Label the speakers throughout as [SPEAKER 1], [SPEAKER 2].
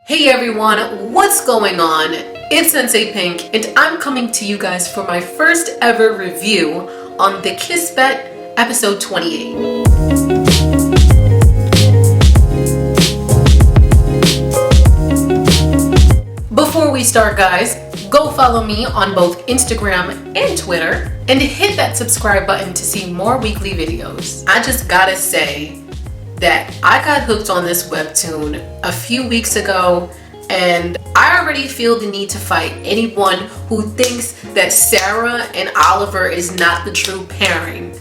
[SPEAKER 1] Hey everyone, what's going on? It's Sensei Pink, and I'm coming to you guys for my first ever review on The Kiss Bet, episode 28. Before we start, guys, go follow me on both Instagram and Twitter, and hit that subscribe button to see more weekly videos. I just gotta say that I got hooked on this webtoon a few weeks ago, and I already feel the need to fight anyone who thinks that Sarah and Oliver is not the true pairing.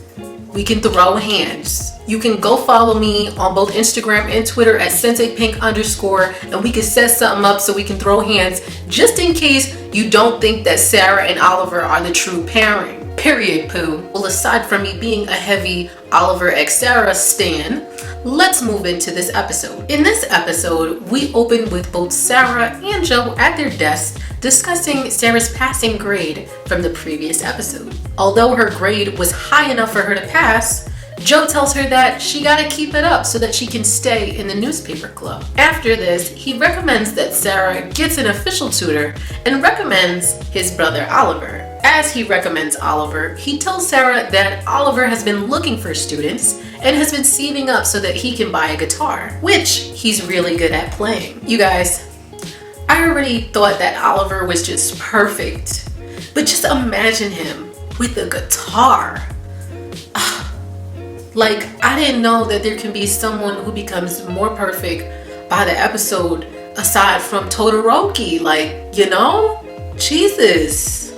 [SPEAKER 1] We can throw hands. You can go follow me on both Instagram and Twitter at SenseiPink_, and we can set something up so we can throw hands just in case you don't think that Sarah and Oliver are the true pairing. Period, poo. Well, aside from me being a heavy Oliver x Sarah stan, let's move into this episode. In this episode, we open with both Sarah and Joe at their desks discussing Sarah's passing grade from the previous episode. Although her grade was high enough for her to pass, Joe tells her that she gotta keep it up so that she can stay in the newspaper club. After this, he recommends that Sarah gets an official tutor and recommends his brother Oliver. As he recommends Oliver, he tells Sarah that Oliver has been looking for students and has been saving up so that he can buy a guitar, which he's really good at playing. You guys, I already thought that Oliver was just perfect, but just imagine him with a guitar. Like, I didn't know that there can be someone who becomes more perfect by the episode aside from Todoroki. Like, you know? Jesus.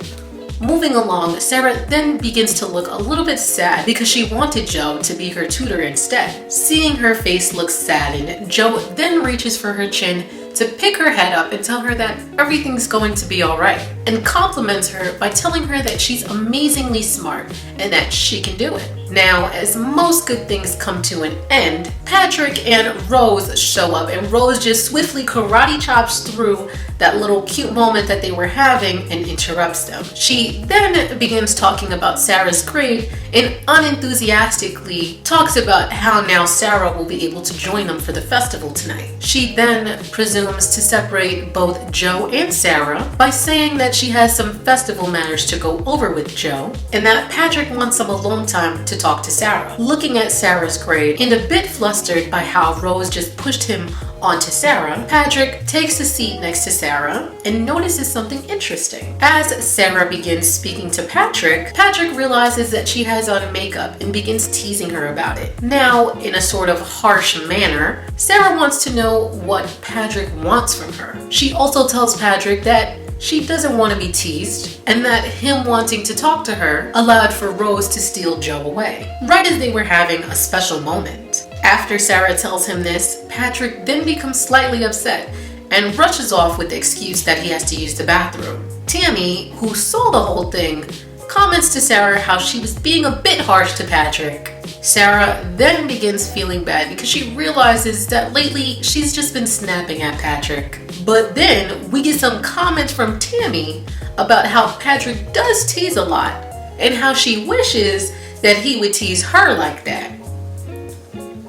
[SPEAKER 1] Moving along, Sarah then begins to look a little bit sad because she wanted Joe to be her tutor instead. Seeing her face look saddened, Joe then reaches for her chin to pick her head up and tell her that everything's going to be alright, and compliments her by telling her that she's amazingly smart and that she can do it. Now, as most good things come to an end, Patrick and Rose show up, and Rose just swiftly karate chops through that little cute moment that they were having and interrupts them. She then begins talking about Sarah's grade and unenthusiastically talks about how now Sarah will be able to join them for the festival tonight. She then presumes to separate both Joe and Sarah by saying that she has some festival matters to go over with Joe and that Patrick wants some alone time to talk to Sarah. Looking at Sarah's grade and a bit flustered by how Rose just pushed him onto Sarah, Patrick takes a seat next to Sarah and notices something interesting. As Sarah begins speaking to Patrick, Patrick realizes that she has on makeup and begins teasing her about it. Now, in a sort of harsh manner, Sarah wants to know what Patrick wants from her. She also tells Patrick that she doesn't want to be teased, and that him wanting to talk to her allowed for Rose to steal Joe away, right as they were having a special moment. After Sarah tells him this, Patrick then becomes slightly upset and rushes off with the excuse that he has to use the bathroom. Tammy, who saw the whole thing, comments to Sarah how she was being a bit harsh to Patrick. Sarah then begins feeling bad because she realizes that lately she's just been snapping at Patrick. But then we get some comments from Tammy about how Patrick does tease a lot and how she wishes that he would tease her like that.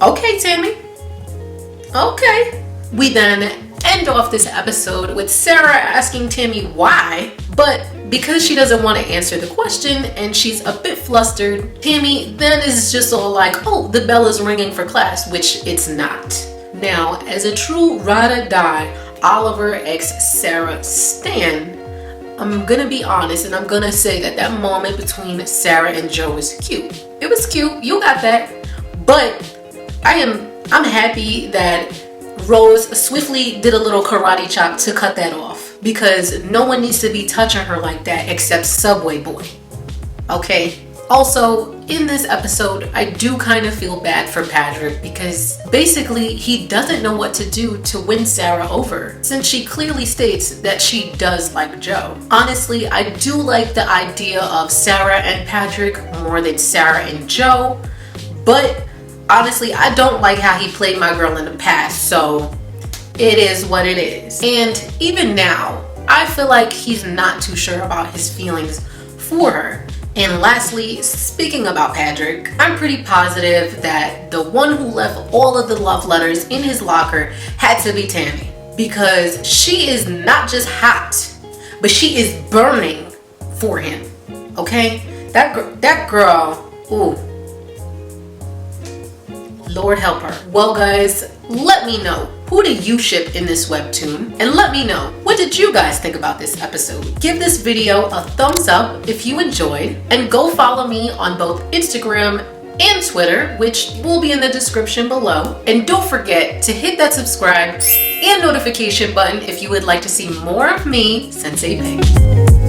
[SPEAKER 1] Okay, Tammy. Okay. We then end off this episode with Sarah asking Tammy why, but because she doesn't want to answer the question and she's a bit flustered, Tammy then is just all like, oh, the bell is ringing for class, which it's not. Now, as a true ride or die Oliver x Sarah stan, I'm gonna be honest and I'm gonna say that that moment between Sarah and Joe was cute. It was cute, you got that, but I'm happy that Rose swiftly did a little karate chop to cut that off, because no one needs to be touching her like that except Subway Boy. Okay? Also, in this episode, I do kind of feel bad for Patrick because basically he doesn't know what to do to win Sarah over, since she clearly states that she does like Joe. Honestly, I do like the idea of Sarah and Patrick more than Sarah and Joe, but honestly, I don't like how he played my girl in the past, so it is what it is. And even now, I feel like he's not too sure about his feelings for her. And lastly, speaking about Patrick, I'm pretty positive that the one who left all of the love letters in his locker had to be Tammy. because she is not just hot, but she is burning for him. Okay? That girl, ooh. Lord help her. Well, guys, let me know, who do you ship in this webtoon? And let me know, what did you guys think about this episode? Give this video a thumbs up if you enjoyed, and go follow me on both Instagram and Twitter, which will be in the description below. And don't forget to hit that subscribe and notification button if you would like to see more of me, Sensei Pink.